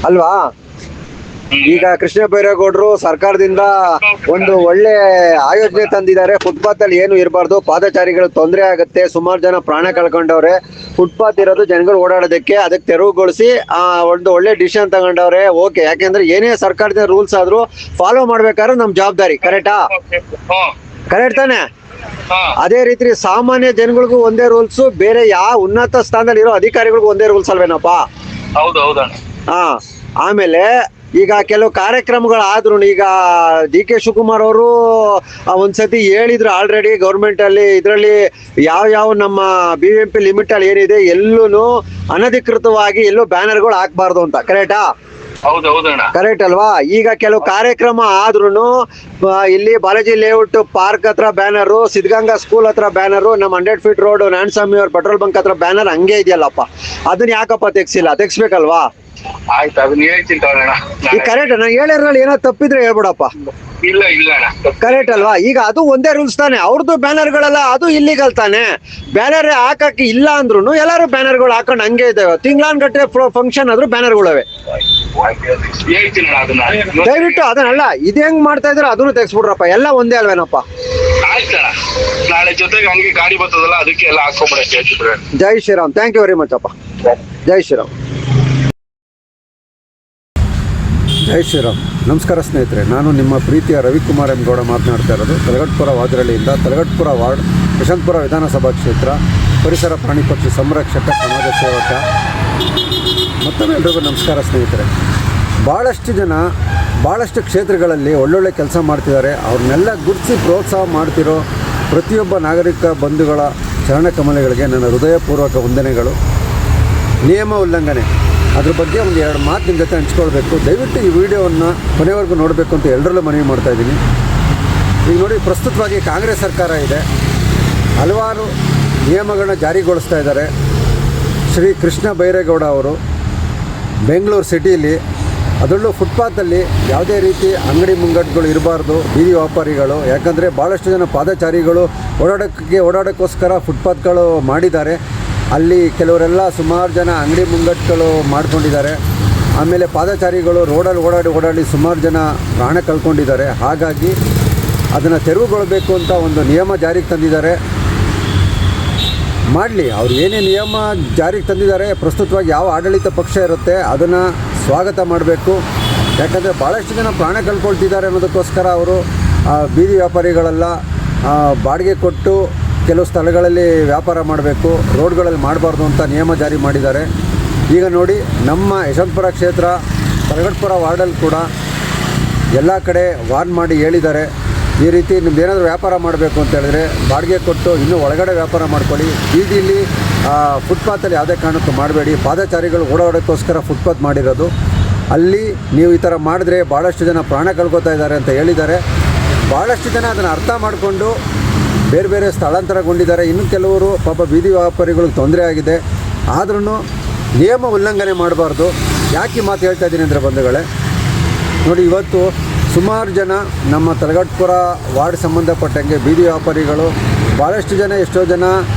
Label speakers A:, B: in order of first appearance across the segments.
A: ಅಲ್ವಾ? ಈಗ ಕೃಷ್ಣ ಬೈರೇಗೌಡರು ಸರ್ಕಾರದಿಂದ ಒಂದು ಒಳ್ಳೆ ಆಯೋಜನೆ ತಂದಿದ್ದಾರೆ. ಫುಟ್ಪಾತ್ ಅಲ್ಲಿ ಏನು ಇರಬಾರ್ದು, ಪಾದಚಾರಿಗಳು ತೊಂದರೆ ಆಗುತ್ತೆ, ಸುಮಾರು ಜನ ಪ್ರಾಣ ಕಳ್ಕೊಂಡವ್ರೆ. ಫುಟ್ಪಾತ್ ಇರೋದು ಜನಗಳು ಓಡಾಡೋದಕ್ಕೆ, ಅದಕ್ಕೆ ತೆರವುಗೊಳಿಸಿ ಒಂದು ಒಳ್ಳೆ ಡಿಸಿಷನ್ ತಗೊಂಡವ್ರೆ. ಓಕೆ, ಯಾಕೆಂದ್ರೆ ಏನೇ ಸರ್ಕಾರದ ರೂಲ್ಸ್ ಆದ್ರೂ ಫಾಲೋ ಮಾಡ್ಬೇಕಾದ್ರೆ ನಮ್ ಜವಾಬ್ದಾರಿ. ಕರೆಕ್ಟಾ? ಕರೆಕ್ಟ್ ತಾನೆ? ಅದೇ ರೀತಿ ಸಾಮಾನ್ಯ ಜನಗಳಿಗೂ ಒಂದೇ ರೂಲ್ಸ್, ಬೇರೆ ಯಾವ ಉನ್ನತ ಸ್ಥಾನದಲ್ಲಿ ಇರೋ ಅಧಿಕಾರಿಗಳಿಗೂ ಒಂದೇ ರೂಲ್ಸ್ ಅಲ್ವೇನಪ್ಪ? ಹಾ. ಆಮೇಲೆ ಈಗ ಕೆಲವು ಕಾರ್ಯಕ್ರಮಗಳಾದ್ರು, ಈಗ ಡಿ.ಕೆ. ಶಿವಕುಮಾರ್ ಅವರು ಒಂದ್ಸತಿ ಹೇಳಿದ್ರು ಆಲ್ರೆಡಿ ಗೌರ್ಮೆಂಟ್ ಅಲ್ಲಿ, ಇದರಲ್ಲಿ ಯಾವ ನಮ್ಮ BBMP ಲಿಮಿಟ್ ಅಲ್ಲಿ ಏನಿದೆ ಎಲ್ಲೂ ಅನಧಿಕೃತವಾಗಿ ಎಲ್ಲೂ ಬ್ಯಾನರ್ಗಳು ಹಾಕ್ಬಾರ್ದು ಅಂತ. ಕರೆಕ್ಟಾ? ಕರೆಕ್ಟ್ ಅಲ್ವಾ? ಈಗ ಕೆಲವು ಕಾರ್ಯಕ್ರಮ ಆದ್ರೂ ಇಲ್ಲಿ ಬಾಲಾಜಿ ಲೇಔಟ್ ಪಾರ್ಕ್ ಹತ್ರ ಬ್ಯಾನರು, ಸಿದ್ಧಗಂಗಾ ಸ್ಕೂಲ್ ಹತ್ರ ಬ್ಯಾನರು, ನಮ್ಮ 100 ಫೀಟ್ ರೋಡ್ ನಾರಾಯಣಸ್ವಾಮಿ ಅವ್ರ ಪೆಟ್ರೋಲ್ ಬಂಕ್ ಹತ್ರ ಬ್ಯಾನರ್ ಹಂಗೆ ಇದೆಯಲ್ಲಪ್ಪ. ಅದನ್ನ ಯಾಕಪ್ಪ ತೆಗ್ಸಿಲ್ಲ? ತೆಗ್ಸ್ಬೇಕಲ್ವಾ?
B: ಆಯ್ತು, ಅದನ್ನ ಹೇಳ್ತೀನಿ ತಗೊಳ್ಳೋಣ.
A: ಈಗ ಕರೆಕ್ಟ್, ನಾನು ಹೇಳಿದ್ರಲ್ಲಿ ಏನೋ ತಪ್ಪಿದ್ರೆ ಹೇಳ್ಬಿಡಪ್ಪ.
B: ಇಲ್ಲ
A: ಕರೆಕ್ಟ್ ಅಲ್ವಾ? ಈಗ ಅದು ಒಂದೇ ರೂಲ್ಸ್ ತಾನೆ. ಅವ್ರದ್ದು ಬ್ಯಾನರ್ಗಳೆಲ್ಲ ಅದು ಇಲ್ಲಿಗಲ್ ತಾನೆ. ಬ್ಯಾನರ್ ಹಾಕಕ್ಕೆ ಇಲ್ಲ ಅಂದ್ರೂ ಎಲ್ಲಾರು ಬ್ಯಾನರ್ಗಳು ಹಾಕೊಂಡು ಹಂಗೆ ಇದ್ದಾವೆ. ತಿಂಗಳಾನ್ಗಟ್ಟೆ ಫಂಕ್ಷನ್ ಆದ್ರೂ ಬ್ಯಾನರ್ಗಳವೆ.
B: ಹೇಳ್ತೀನಿ ಅದನ್ನ.
A: ದಯವಿಟ್ಟು ಅದನ್ನಲ್ಲ, ಇದು ಹೆಂಗ್ ಮಾಡ್ತಾ ಇದ್ರೆ ಅದನ್ನು ತೆಗ್ಸ್ಬಿಡ್ರಪ್ಪ. ಎಲ್ಲ ಒಂದೇ ಅಲ್ವೇನಪ್ಪ?
B: ಆಯ್ತಣ್ಣ, ನಾಳೆ ಜೊತೆಗೆ ಹಂಗೆ ಗಾಡಿ ಬರ್ತದಲ್ಲ, ಅದಕ್ಕೆ ಎಲ್ಲ ಹಾಕೊಂಡ್ಬಿಡಕ್ಕೆ ಹೇಳ್ತಿದ್ರೆ.
A: ಜೈ Shriram. Thank you very much ಅಪ್ಪ. ಜೈ ಶ್ರೀರಾಮ್. ಜೈ ಶ್ರೀರಾಮ್. ನಮಸ್ಕಾರ ಸ್ನೇಹಿತರೆ, ನಾನು ನಿಮ್ಮ ಪ್ರೀತಿಯ ರವಿಕುಮಾರ್ ಎಂ ಗೌಡ ಮಾತನಾಡ್ತಾ ಇರೋದು ತಲಗಟ್ಪುರ ವಾದ್ರಳ್ಳಿಯಿಂದ. ತಲಗಟ್ಪುರ ವಾರ್ಡ್, ಯಶವಂತಪುರ ವಿಧಾನಸಭಾ ಕ್ಷೇತ್ರ, ಪರಿಸರ ಪ್ರಾಣಿ ಪಕ್ಷಿ ಸಂರಕ್ಷಕ, ಸಮಾಜ ಸೇವಕ. ಮತ್ತೊಮ್ಮೆ ಎಲ್ರಿಗೂ ನಮಸ್ಕಾರ ಸ್ನೇಹಿತರೆ. ಭಾಳಷ್ಟು ಜನ ಭಾಳಷ್ಟು ಕ್ಷೇತ್ರಗಳಲ್ಲಿ ಒಳ್ಳೊಳ್ಳೆ ಕೆಲಸ ಮಾಡ್ತಿದ್ದಾರೆ. ಅವ್ರನ್ನೆಲ್ಲ ಗುರುತಿಸಿ ಪ್ರೋತ್ಸಾಹ ಮಾಡ್ತಿರೋ ಪ್ರತಿಯೊಬ್ಬ ನಾಗರಿಕ ಬಂಧುಗಳ ಚರಣಕಮಲಗಳಿಗೆ ನನ್ನ ಹೃದಯಪೂರ್ವಕ ವಂದನೆಗಳು. ನಿಯಮ ಉಲ್ಲಂಘನೆ, ಅದ್ರ ಬಗ್ಗೆ ಒಂದು 2 ಮಾತು ನಿಮ್ಮ ಜೊತೆ ಹಂಚ್ಕೊಳ್ಬೇಕು. ದಯವಿಟ್ಟು ಈ ವಿಡಿಯೋವನ್ನು ಕೊನೆವರೆಗೂ ನೋಡಬೇಕು ಅಂತ ಎಲ್ಲರಲ್ಲೂ ಮನವಿ ಮಾಡ್ತಾಯಿದ್ದೀನಿ. ಈಗ ನೋಡಿ, ಪ್ರಸ್ತುತವಾಗಿ ಕಾಂಗ್ರೆಸ್ ಸರ್ಕಾರ ಇದೆ, ಹಲವಾರು ನಿಯಮಗಳನ್ನ ಜಾರಿಗೊಳಿಸ್ತಾ ಇದ್ದಾರೆ. ಶ್ರೀ ಕೃಷ್ಣ ಬೈರೇಗೌಡ ಅವರು ಬೆಂಗಳೂರು ಸಿಟಿಯಲ್ಲಿ, ಅದರಲ್ಲೂ ಫುಟ್ಪಾತಲ್ಲಿ ಯಾವುದೇ ರೀತಿ ಅಂಗಡಿ ಮುಂಗಟ್ಟುಗಳು ಇರಬಾರ್ದು, ಬೀದಿ ವ್ಯಾಪಾರಿಗಳು. ಯಾಕಂದರೆ ಭಾಳಷ್ಟು ಜನ ಪಾದಚಾರಿಗಳು ಓಡಾಡೋಕ್ಕೋಸ್ಕರ ಫುಟ್ಪಾತ್ಗಳು ಮಾಡಿದ್ದಾರೆ. ಅಲ್ಲಿ ಕೆಲವರೆಲ್ಲ ಸುಮಾರು ಜನ ಅಂಗಡಿ ಮುಂಗಟ್ಟುಗಳು ಮಾಡ್ಕೊಂಡಿದ್ದಾರೆ. ಆಮೇಲೆ ಪಾದಚಾರಿಗಳು ರೋಡಲ್ಲಿ ಓಡಾಡಿ ಸುಮಾರು ಜನ ಪ್ರಾಣ ಕಳ್ಕೊಂಡಿದ್ದಾರೆ. ಹಾಗಾಗಿ ಅದನ್ನು ತೆರವುಗೊಳ್ಳಬೇಕು ಅಂತ ಒಂದು ನಿಯಮ ಜಾರಿಗೆ ತಂದಿದ್ದಾರೆ. ಮಾಡಲಿ, ಅವ್ರು ಏನೇ ನಿಯಮ ಜಾರಿಗೆ ತಂದಿದ್ದಾರೆ, ಪ್ರಸ್ತುತವಾಗಿ ಯಾವ ಆಡಳಿತ ಪಕ್ಷ ಇರುತ್ತೆ ಅದನ್ನು ಸ್ವಾಗತ ಮಾಡಬೇಕು. ಯಾಕಂದರೆ ಭಾಳಷ್ಟು ಜನ ಪ್ರಾಣ ಕಳ್ಕೊಳ್ತಿದ್ದಾರೆ ಅನ್ನೋದಕ್ಕೋಸ್ಕರ ಅವರು ಬೀದಿ ವ್ಯಾಪಾರಿಗಳೆಲ್ಲ ಬಾಡಿಗೆ ಕೊಟ್ಟು ಕೆಲವು ಸ್ಥಳಗಳಲ್ಲಿ ವ್ಯಾಪಾರ ಮಾಡಬೇಕು, ರೋಡ್ಗಳಲ್ಲಿ ಮಾಡಬಾರ್ದು ಅಂತ ನಿಯಮ ಜಾರಿ ಮಾಡಿದ್ದಾರೆ. ಈಗ ನೋಡಿ, ನಮ್ಮ ಯಶವಂತಪುರ ಕ್ಷೇತ್ರ ತಲಗಟ್ಪುರ ವಾರ್ಡಲ್ಲಿ ಕೂಡ ಎಲ್ಲ ಕಡೆ ವಾರ್ನ್ ಮಾಡಿ ಹೇಳಿದ್ದಾರೆ, ಈ ರೀತಿ ನಿಮ್ದೇನಾದರೂ ವ್ಯಾಪಾರ ಮಾಡಬೇಕು ಅಂತ ಹೇಳಿದ್ರೆ ಬಾಡಿಗೆ ಕೊಟ್ಟು ಇನ್ನೂ ಒಳಗಡೆ ವ್ಯಾಪಾರ ಮಾಡ್ಕೊಳ್ಳಿ, ಬೀದಿಲಿ ಫುಟ್ಪಾತಲ್ಲಿ ಯಾವುದೇ ಕಾರಣಕ್ಕೂ ಮಾಡಬೇಡಿ. ಪಾದಚಾರಿಗಳು ಓಡಾಡೋಕ್ಕೋಸ್ಕರ ಫುಟ್ಪಾತ್ ಮಾಡಿರೋದು, ಅಲ್ಲಿ ನೀವು ಈ ಥರ ಮಾಡಿದ್ರೆ ಭಾಳಷ್ಟು ಜನ ಪ್ರಾಣ ಕಳ್ಕೊತಾ ಇದ್ದಾರೆ ಅಂತ ಹೇಳಿದ್ದಾರೆ. ಭಾಳಷ್ಟು ಜನ ಅದನ್ನು ಅರ್ಥ ಮಾಡಿಕೊಂಡು ಬೇರೆ ಬೇರೆ ಸ್ಥಳಾಂತರಗೊಂಡಿದ್ದಾರೆ. ಇನ್ನು ಕೆಲವರು ಪಾಪ ಬೀದಿ ವ್ಯಾಪಾರಿಗಳಿಗೆ ತೊಂದರೆ ಆಗಿದೆ. ಆದ್ರೂ ನಿಯಮ ಉಲ್ಲಂಘನೆ ಮಾಡಬಾರ್ದು. ಯಾಕೆ ಮಾತು ಹೇಳ್ತಾ ಇದ್ದೀನಿ ಅಂದರೆ ಬಂಧುಗಳೇ, ನೋಡಿ, ಇವತ್ತು ಸುಮಾರು ಜನ ನಮ್ಮ ತಲಗಟ್ಪುರ ವಾರ್ಡ್ ಸಂಬಂಧಪಟ್ಟಂಗೆ ಬೀದಿ ವ್ಯಾಪಾರಿಗಳು ಭಾಳಷ್ಟು ಜನ, ಎಷ್ಟೋ ಜನ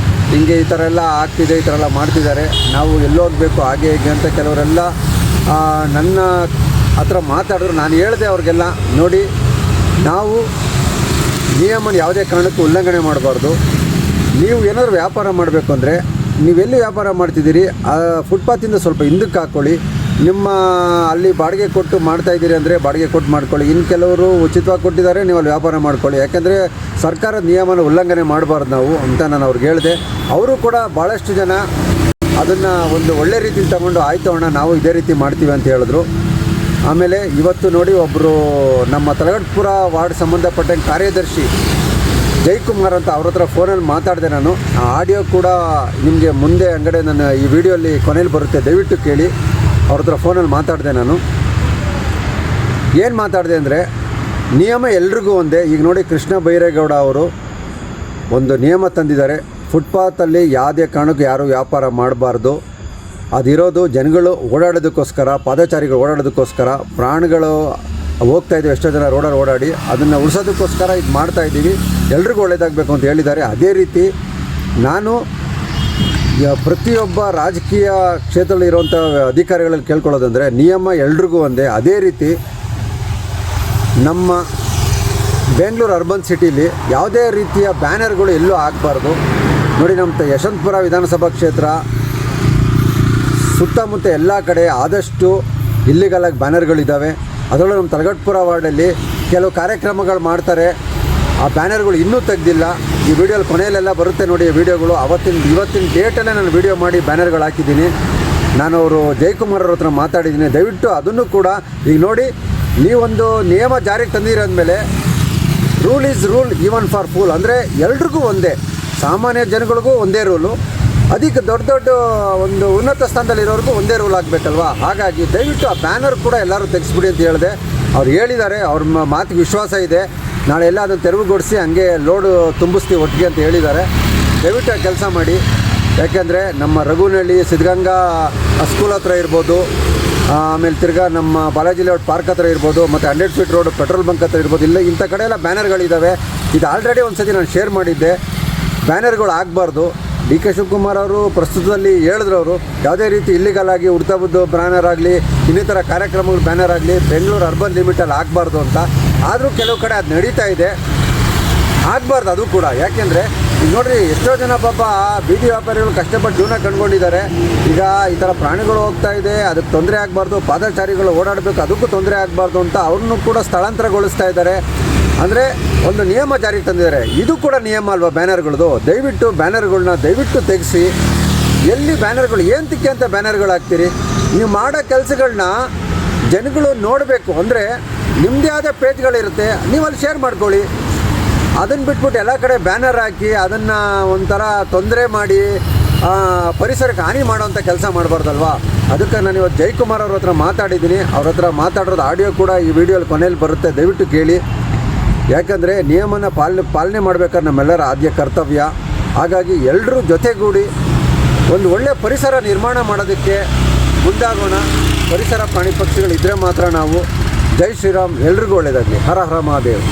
A: ಹಿಂಗೆ ಈ ಥರ ಎಲ್ಲ ಆಗ್ತಿದೆ, ಈ ಥರ ಎಲ್ಲ ಮಾಡ್ತಿದ್ದಾರೆ, ನಾವು ಎಲ್ಲೋಗಬೇಕು ಹಾಗೆ ಹೀಗೆ ಅಂತ ಕೆಲವರೆಲ್ಲ ನನ್ನ ಹತ್ರ ಮಾತಾಡಿದ್ರು. ನಾನು ಹೇಳಿದೆ ಅವ್ರಿಗೆಲ್ಲ, ನೋಡಿ, ನಾವು ನಿಯಮನ ಯಾವುದೇ ಕಾರಣಕ್ಕೂ ಉಲ್ಲಂಘನೆ ಮಾಡಬಾರ್ದು. ನೀವು ಏನಾದರೂ ವ್ಯಾಪಾರ ಮಾಡಬೇಕು ಅಂದರೆ ನೀವೆಲ್ಲಿ ವ್ಯಾಪಾರ ಮಾಡ್ತಿದ್ದೀರಿ ಆ ಫುಟ್ಪಾತಿಂದ ಸ್ವಲ್ಪ ಹಿಂದಕ್ಕೆ ಹಾಕ್ಕೊಳ್ಳಿ. ನಿಮ್ಮ ಅಲ್ಲಿ ಬಾಡಿಗೆ ಕೊಟ್ಟು ಮಾಡ್ತಾಯಿದ್ದೀರಿ ಅಂದರೆ ಬಾಡಿಗೆ ಕೊಟ್ಟು ಮಾಡ್ಕೊಳ್ಳಿ. ಇನ್ನು ಕೆಲವರು ಉಚಿತವಾಗಿ ಕೊಟ್ಟಿದ್ದಾರೆ, ನೀವು ಅಲ್ಲಿ ವ್ಯಾಪಾರ ಮಾಡ್ಕೊಳ್ಳಿ. ಯಾಕೆಂದರೆ ಸರ್ಕಾರದ ನಿಯಮನ ಉಲ್ಲಂಘನೆ ಮಾಡಬಾರ್ದು ನಾವು ಅಂತ ನಾನು ಅವ್ರಿಗೆ ಹೇಳಿದೆ. ಅವರು ಕೂಡ ಭಾಳಷ್ಟು ಜನ ಅದನ್ನು ಒಂದು ಒಳ್ಳೆ ರೀತಿಲಿ ತಗೊಂಡು, ಆಯಿತು ಅಣ್ಣ ನಾವು ಇದೇ ರೀತಿ ಮಾಡ್ತೀವಿ ಅಂತ ಹೇಳಿದ್ರು. ಆಮೇಲೆ ಇವತ್ತು ನೋಡಿ, ಒಬ್ಬರು ನಮ್ಮ ತಲಗಟ್ಪುರ ವಾರ್ಡ್ ಸಂಬಂಧಪಟ್ಟಂಗೆ ಕಾರ್ಯದರ್ಶಿ ಜಯಕುಮಾರ್ ಅಂತ ಅವ್ರ ಹತ್ರ ಫೋನಲ್ಲಿ ಮಾತಾಡಿದೆ ನಾನು. ಆ ಆಡಿಯೋ ಕೂಡ ನಿಮಗೆ ಮುಂದೆ ಅಂಗಡೆ ನನ್ನ ಈ ವಿಡಿಯೋಲ್ಲಿ ಕೊನೆಯಲ್ಲಿ ಬರುತ್ತೆ, ದಯವಿಟ್ಟು ಕೇಳಿ. ಅವ್ರ ಹತ್ರ ಫೋನಲ್ಲಿ ಮಾತಾಡಿದೆ ನಾನು. ಏನು ಮಾತಾಡಿದೆ ಅಂದರೆ, ನಿಯಮ ಎಲ್ರಿಗೂ ಒಂದೇ. ಈಗ ನೋಡಿ, ಕೃಷ್ಣ ಬೈರೇಗೌಡ ಅವರು ಒಂದು ನಿಯಮ ತಂದಿದ್ದಾರೆ, ಫುಟ್ಪಾತಲ್ಲಿ ಯಾವುದೇ ಕಾರಣಕ್ಕೂ ಯಾರೂ ವ್ಯಾಪಾರ ಮಾಡಬಾರ್ದು. ಅದಿರೋದು ಜನಗಳು ಓಡಾಡೋದಕ್ಕೋಸ್ಕರ, ಪಾದಚಾರಿಗಳು ಓಡಾಡೋದಕ್ಕೋಸ್ಕರ. ಪ್ರಾಣಿಗಳು ಹೋಗ್ತಾಯಿದ್ದೀವಿ ಎಷ್ಟೋ ಜನ ರೋಡಲ್ಲಿ ಓಡಾಡಿ, ಅದನ್ನು ಉಳಿಸೋದಕ್ಕೋಸ್ಕರ ಇದು ಮಾಡ್ತಾಯಿದ್ದೀವಿ. ಎಲ್ರಿಗೂ ಒಳ್ಳೆಯದಾಗಬೇಕು ಅಂತ ಹೇಳಿದ್ದಾರೆ. ಅದೇ ರೀತಿ ನಾನು ಪ್ರತಿಯೊಬ್ಬ ರಾಜಕೀಯ ಕ್ಷೇತ್ರದಲ್ಲಿ ಇರುವಂಥ ಅಧಿಕಾರಿಗಳಲ್ಲಿ ಕೇಳ್ಕೊಳ್ಳೋದಂದರೆ ನಿಯಮ ಎಲ್ರಿಗೂ ಒಂದೇ. ಅದೇ ರೀತಿ ನಮ್ಮ ಬೆಂಗಳೂರು ಅರ್ಬನ್ ಸಿಟಿಲಿ ಯಾವುದೇ ರೀತಿಯ ಬ್ಯಾನರ್ಗಳು ಎಲ್ಲೂ ಆಗಬಾರ್ದು. ನೋಡಿ, ನಮ್ಮ ಯಶವಂತಪುರ ವಿಧಾನಸಭಾ ಕ್ಷೇತ್ರ ಸುತ್ತಮುತ್ತ ಎಲ್ಲ ಕಡೆ ಆದಷ್ಟು ಇಲ್ಲಿಗಲಾಗಿ ಬ್ಯಾನರ್ಗಳಿದ್ದಾವೆ. ಅದರಲ್ಲೂ ನಮ್ಮ ತಲಗಟ್ಟಪುರ ವಾರ್ಡಲ್ಲಿ ಕೆಲವು ಕಾರ್ಯಕ್ರಮಗಳು ಮಾಡ್ತಾರೆ, ಆ ಬ್ಯಾನರ್ಗಳು ಇನ್ನೂ ತೆಗೆದಿಲ್ಲ. ಈ ವಿಡಿಯೋಲಿ ಕೊನೆಯಲ್ಲೆಲ್ಲ ಬರುತ್ತೆ ನೋಡಿ ವಿಡಿಯೋಗಳು. ಇವತ್ತಿನ ಡೇಟಲ್ಲೇ ನಾನು ವಿಡಿಯೋ ಮಾಡಿ ಬ್ಯಾನರ್ಗಳು ಹಾಕಿದ್ದೀನಿ. ನಾನು ಅವರು ಜಯಕುಮಾರ್ ಅವ್ರ ಹತ್ರ ಮಾತಾಡಿದ್ದೀನಿ. ದಯವಿಟ್ಟು ಅದನ್ನು ಕೂಡ ಈಗ ನೋಡಿ, ನೀವೊಂದು ನಿಯಮ ಜಾರಿಗೆ ತಂದಿರೋದ್ಮೇಲೆ rule is rule even for fool, ಅಂದರೆ ಎಲ್ರಿಗೂ ಒಂದೇ, ಸಾಮಾನ್ಯ ಜನಗಳಿಗೂ ಒಂದೇ ರೂಲು, ಅದಕ್ಕೆ ದೊಡ್ಡ ದೊಡ್ಡ ಒಂದು ಉನ್ನತ ಸ್ಥಾನದಲ್ಲಿರೋರಿಗೂ ಒಂದೇ ರೂಲ್ ಆಗಬೇಕಲ್ವಾ. ಹಾಗಾಗಿ ದಯವಿಟ್ಟು ಆ ಬ್ಯಾನರ್ ಕೂಡ ಎಲ್ಲರೂ ತೆಗೆಸ್ಬಿಡಿ ಅಂತ ಹೇಳಿದೆ. ಅವ್ರು ಹೇಳಿದ್ದಾರೆ, ಅವ್ರ ಮಾತಿಗೆ ವಿಶ್ವಾಸ ಇದೆ. ನಾಳೆ ಎಲ್ಲ ಅದನ್ನು ತೆರವುಗೊಳಿಸಿ ಹಂಗೆ ಲೋಡು ತುಂಬಿಸ್ತೀವಿ ಒಟ್ಟಿಗೆ ಅಂತ ಹೇಳಿದ್ದಾರೆ. ದಯವಿಟ್ಟು ಆ ಕೆಲಸ ಮಾಡಿ. ಯಾಕೆಂದರೆ ನಮ್ಮ ರಘುನಹಳ್ಳಿ ಸಿದ್ಧಗಂಗಾ ಸ್ಕೂಲ್ ಹತ್ರ ಇರ್ಬೋದು, ಆಮೇಲೆ ತಿರ್ಗಾ ನಮ್ಮ ಬಾಲಾಜಿ ಲೇಔಟ್ ಪಾರ್ಕ್ ಹತ್ರ ಇರ್ಬೋದು, ಮತ್ತು 100 ಫೀಟ್ ರೋಡ್ ಪೆಟ್ರೋಲ್ ಬಂಕ್ ಹತ್ರ ಇರ್ಬೋದು, ಇಲ್ಲ ಇಂಥ ಕಡೆ ಎಲ್ಲ ಬ್ಯಾನರ್ಗಳಿದ್ದಾವೆ. ಇದು ಆಲ್ರೆಡಿ ಒಂದು ಸತಿ ನಾನು ಶೇರ್ ಮಾಡಿದ್ದೆ. ಬ್ಯಾನರ್ಗಳು ಆಗಬಾರ್ದು. ಡಿ ಕೆ ಶಿವಕುಮಾರ್ ಅವರು ಪ್ರಸ್ತುತದಲ್ಲಿ ಹೇಳಿದ್ರು, ಅವರು ಯಾವುದೇ ರೀತಿ ಇಲ್ಲಿಗಲ್ ಆಗಿ ಉಡ್ತಾಬುದ್ದು ಬ್ಯಾನರ್ ಆಗಲಿ, ಇನ್ನಿತರ ಕಾರ್ಯಕ್ರಮಗಳು ಬ್ಯಾನರ್ ಆಗಲಿ ಬೆಂಗಳೂರು ಅರ್ಬನ್ ಲಿಮಿಟಲ್ಲಿ ಆಗಬಾರ್ದು ಅಂತ. ಆದರೂ ಕೆಲವು ಕಡೆ ಅದು ನಡೀತಾ ಇದೆ, ಆಗಬಾರ್ದು ಅದು ಕೂಡ. ಯಾಕೆಂದರೆ ಈಗ ನೋಡಿರಿ, ಎಷ್ಟೋ ಜನ ಪಾಪ ಬೀದಿ ವ್ಯಾಪಾರಿಗಳು ಕಷ್ಟಪಟ್ಟು ಜೀವನ ಕಂಡುಕೊಂಡಿದ್ದಾರೆ. ಈಗ ಈ ಥರ ಪ್ರಾಣಿಗಳು ಹೋಗ್ತಾ ಇದೆ, ಅದಕ್ಕೆ ತೊಂದರೆ ಆಗಬಾರ್ದು, ಪಾದಚಾರಿಗಳು ಓಡಾಡಬೇಕು, ಅದಕ್ಕೂ ತೊಂದರೆ ಆಗಬಾರ್ದು ಅಂತ ಅವ್ರನ್ನೂ ಕೂಡ ಸ್ಥಳಾಂತರಗೊಳಿಸ್ತಾ ಇದ್ದಾರೆ. ಅಂದರೆ ಒಂದು ನಿಯಮ ಜಾರಿಗೆ ತಂದಿದ್ದಾರೆ. ಇದು ಕೂಡ ನಿಯಮ ಅಲ್ವಾ ಬ್ಯಾನರ್ಗಳದು? ದಯವಿಟ್ಟು ಬ್ಯಾನರ್ಗಳನ್ನ ದಯವಿಟ್ಟು ತೆಗೆಸಿ. ಎಲ್ಲಿ ಬ್ಯಾನರ್ಗಳು ಏನಕ್ಕೆ ಅಂತ ಬ್ಯಾನರ್ಗಳು ಹಾಕ್ತೀರಿ? ನೀವು ಮಾಡೋ ಕೆಲಸಗಳನ್ನ ಜನಗಳು ನೋಡಬೇಕು ಅಂದರೆ ನಿಮ್ಮದೇ ಆದ ಪೇಜ್ಗಳಿರುತ್ತೆ, ನೀವು ಅಲ್ಲಿ ಶೇರ್ ಮಾಡ್ಕೊಳ್ಳಿ. ಅದನ್ನು ಬಿಟ್ಬಿಟ್ಟು ಎಲ್ಲ ಕಡೆ ಬ್ಯಾನರ್ ಹಾಕಿ ಅದನ್ನು ಒಂಥರ ತೊಂದರೆ ಮಾಡಿ ಪರಿಸರಕ್ಕೆ ಹಾನಿ ಮಾಡೋವಂಥ ಕೆಲಸ ಮಾಡಬಾರ್ದಲ್ವಾ. ಅದಕ್ಕೆ ನಾನು ಇವತ್ತು ಜಯಕುಮಾರ್ ಅವ್ರ ಹತ್ರ ಮಾತಾಡಿದ್ದೀನಿ. ಅವ್ರ ಹತ್ರ ಮಾತಾಡೋದು ಆಡಿಯೋ ಕೂಡ ಈ ವಿಡಿಯೋಲಿ ಕೊನೆಯಲ್ಲಿ ಬರುತ್ತೆ, ದಯವಿಟ್ಟು ಕೇಳಿ. ಯಾಕಂದರೆ ನಿಯಮನ ಪಾಲನೆ ಮಾಡಬೇಕಾದ್ರೆ ನಮ್ಮೆಲ್ಲರ ಆದ್ಯ ಕರ್ತವ್ಯ. ಹಾಗಾಗಿ ಎಲ್ಲರೂ ಜೊತೆಗೂಡಿ ಒಂದು ಒಳ್ಳೆಯ ಪರಿಸರ ನಿರ್ಮಾಣ ಮಾಡೋದಕ್ಕೆ ಮುಂದಾಗೋಣ. ಪರಿಸರ ಪ್ರಾಣಿ ಪಕ್ಷಿಗಳಿದ್ದರೆ ಮಾತ್ರ ನಾವು. ಜೈ ಶ್ರೀರಾಮ್, ಎಲ್ರಿಗೂ ಒಳ್ಳೆಯದಾಗಲಿ. ಹರ ಹರ ಮಹಾದೇವ್.